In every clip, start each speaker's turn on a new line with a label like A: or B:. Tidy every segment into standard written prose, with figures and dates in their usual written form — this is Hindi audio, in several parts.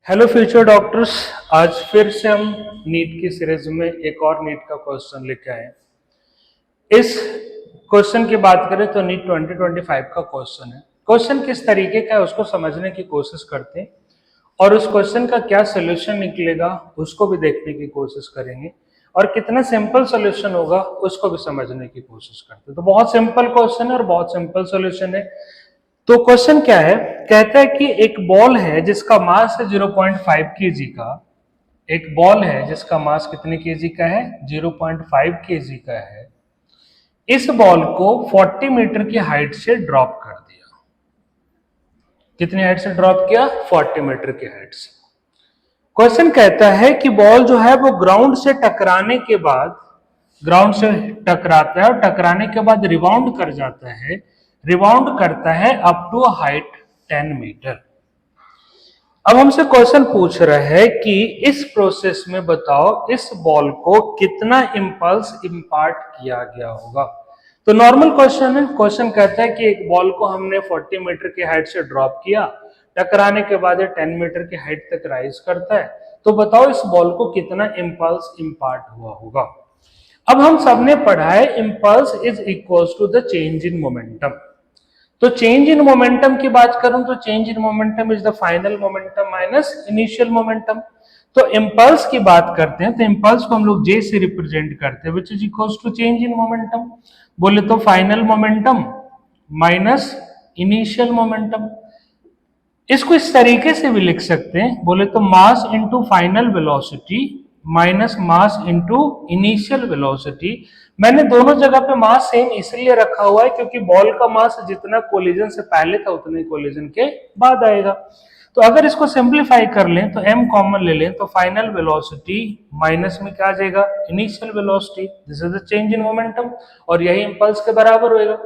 A: Hello future doctors. आज फिर से हम नीट की सीरीज में एक और नीट का क्वेश्चन लेके आए हैं। इस क्वेश्चन की बात करें तो नीट 2025 का क्वेश्चन है। क्वेश्चन किस तरीके का है उसको समझने की कोशिश करते हैं और उस क्वेश्चन का क्या सोल्यूशन निकलेगा उसको भी देखने की कोशिश करेंगे और कितना सिंपल सोल्यूशन होगा उसको भी समझने की कोशिश करते हैं। तो बहुत सिंपल क्वेश्चन है और बहुत सिंपल सोल्यूशन है। तो क्वेश्चन क्या है, कहता है कि एक बॉल है जिसका मास है 0.5 केजी का। एक बॉल है जिसका मास कितने केजी का है, 0.5 केजी का है। इस बॉल को 40 मीटर की हाइट से ड्रॉप कर दिया। कितनी हाइट से ड्रॉप किया, 40 मीटर की हाइट से। क्वेश्चन कहता है कि बॉल जो है वो ग्राउंड से टकराने के बाद, ग्राउंड से टकराता है और टकराने के बाद रिबाउंड कर जाता है, रिबाउंड करता है अप टू हाइट 10 मीटर। अब हमसे क्वेश्चन पूछ रहा है कि इस प्रोसेस में बताओ इस बॉल को कितना इंपल्स इंपार्ट किया गया होगा। तो नॉर्मल क्वेश्चन है। क्वेश्चन कहता है कि एक बॉल को हमने 40 मीटर की हाइट से ड्रॉप किया, टकराने के बाद 10 मीटर की हाइट तक राइज करता है, तो बताओ इस बॉल को कितना इंपल्स इंपार्ट हुआ होगा। अब हम सबने पढ़ा है impulse is equals to the change in momentum. तो चेंज इन मोमेंटम की बात करूं तो change in momentum is the final momentum minus initial momentum. तो इंपल्स की बात करते हैं तो इंपल्स को हम लोग जे से रिप्रेजेंट करते हैं which is equals to change in momentum. बोले तो final momentum minus initial momentum. इसको इस तरीके से भी लिख सकते हैं, बोले तो mass into final velocity minus mass into initial velocity. मैंने दोनों जगह पे मास सेम इसलिए रखा हुआ है क्योंकि बॉल का मास जितना कोलिजन से पहले था उतना ही कोलिजन के बाद आएगा। तो अगर इसको सिंप्लीफाई कर लें तो m कॉमन ले लें तो फाइनल वेलोसिटी माइनस में क्या आ जाएगा, initial velocity. This is the change in momentum और यही इंपल्स के बराबर होएगा।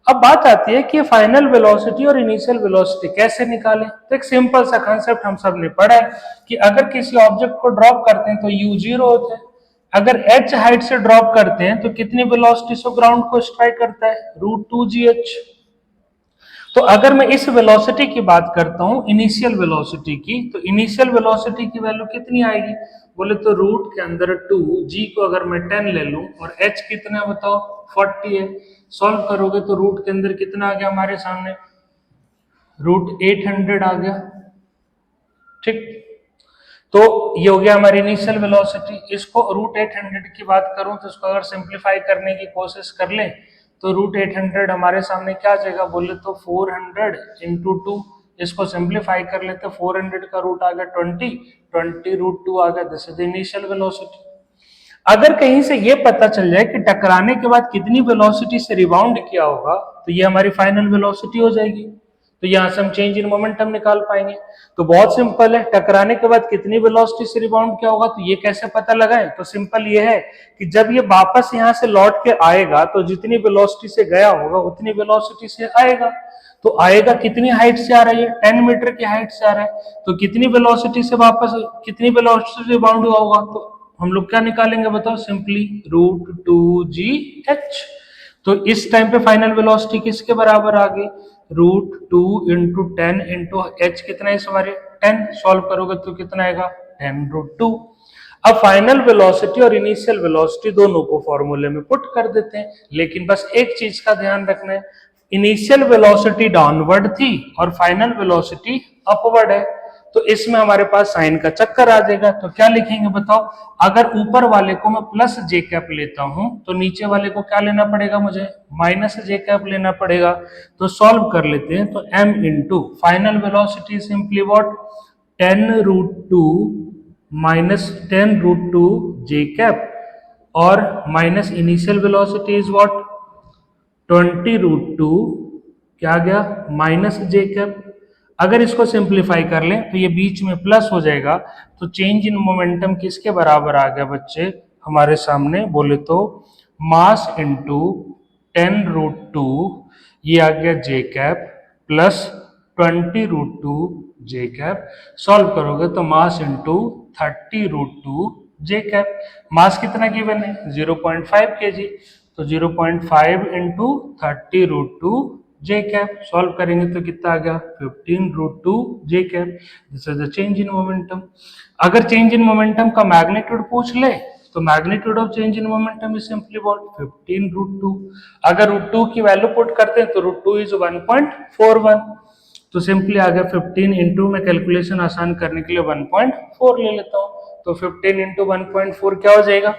A: अब बात आती है कि फाइनल वेलोसिटी और इनिशियल वेलोसिटी कैसे निकालें। तो एक सिंपल सा कांसेप्ट हम सब ने पढ़ा है कि अगर किसी ऑब्जेक्ट को ड्रॉप करते हैं तो u जीरो होता है। अगर h हाइट से ड्रॉप करते हैं तो कितनी वेलोसिटी से ग्राउंड को स्ट्राइक करता है, √2gh। तो अगर मैं इस वेलोसिटी की बात करता हूं इनिशियल वेलोसिटी की, तो इनिशियल वेलोसिटी की वैल्यू कितनी आएगी, बोले तो रूट के अंदर 2, g को अगर मैं 10 ले लूं और h कितना बताओ 40 है। सॉल्व करोगे तो रूट के अंदर कितना आ गया हमारे सामने, √800 आ गया। ठीक, तो ये हो गया हमारी इनिशियल वेलोसिटी। इसको √800 की बात करूं तो इसको अगर सिंप्लीफाई करने की कोशिश कर लें तो √800 हमारे सामने क्या आ जाएगा, बोले तो 400 इंटू 2। इसको सिंप्लीफाई कर लेते, 400 का रूट आ गया 20, 20 √2 आ गया। This is the initial velocity. अगर कहीं से ये पता चल जाए कि टकराने के बाद कितनी वेलोसिटी से रिबाउंड किया होगा तो ये हमारी फाइनल वेलोसिटी हो जाएगी। तो यहां से हम चेंज इन मोमेंटम निकाल पाएंगे। तो बहुत सिंपल है, टकराने के बाद कितनी वेलोसिटी से रिबाउंड किया होगा तो ये कैसे पता लगाएं। तो सिंपल ये है कि जब ये वापस यहां से लौट के आएगा तो जितनी वेलोसिटी से गया होगा उतनी वेलोसिटी से आएगा। तो आएगा कितनी हाइट से आ रहा है, 10 मीटर की हाइट से आ रहा है। तो कितनी वेलोसिटी से वापस, कितनी वेलोसिटी से रिबाउंड हुआ होगा, तो हम लोग क्या निकालेंगे बताओ, सिंपली √2gh। तो इस टाइम पे फाइनल वेलोसिटी किसके बराबर आ गई, √2 इंटू 10 इंटू h कितना है हमारे 10। सॉल्व करोगे तो कितना आएगा 10√2। अब फाइनल वेलोसिटी और इनिशियल वेलोसिटी दोनों को फॉर्मूले में पुट कर देते हैं, लेकिन बस एक चीज का ध्यान रखना है, इनिशियल वेलोसिटी डाउनवर्ड थी और फाइनल वेलोसिटी अपवर्ड है। तो इसमें हमारे पास साइन का चक्कर आ जाएगा। तो क्या लिखेंगे बताओ, अगर ऊपर वाले को मैं प्लस जे कैप लेता हूं तो नीचे वाले को क्या लेना पड़ेगा, मुझे माइनस जे कैप लेना पड़ेगा। तो सॉल्व कर लेते हैं, तो m into final velocity simply what, 10√2 minus 10√2 J cap और minus initial velocity is what 20√2 क्या गया माइनस जे कैप। अगर इसको सिंप्लीफाई कर लें तो ये बीच में प्लस हो जाएगा। तो चेंज इन मोमेंटम किसके बराबर आ गया बच्चे हमारे सामने, बोले तो मास इंटू 10√2 ये आ गया जे कैप प्लस 20√2 जे कैप। सॉल्व करोगे तो मास इंटू 30√2 जे कैप। मास कितना गिवन है 0.5 kg, तो 0.5 इंटू 30√2 जे कैप। सॉल्व करेंगे तो कितना आ गया 15√2 J cap. This is the change in momentum. अगर चेंज इन मोमेंटम का मैग्नीट्यूड पूछ ले तो magnitude of change in momentum is simply what 15√2। अगर √2 की वैल्यू पुट करते हैं तो √2 इज 1.41। तो सिंपली आ गया 15 इंटू, में कैलकुलेशन आसान करने के लिए 1.4 ले लेता हूं। तो 15 इंटू 1.4 क्या हो जाएगा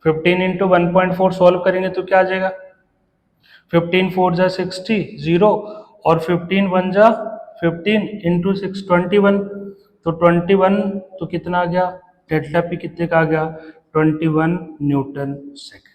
A: 15 इंटू 1.4 सॉल्व करेंगे तो क्या आ जाएगा 15 4 जा 60 0 और 15 1 जा 15 इंटू 6 21। तो 21 तो कितना आ गया डेल्टा पी कितने का आ गया 21 न्यूटन सेकेंड।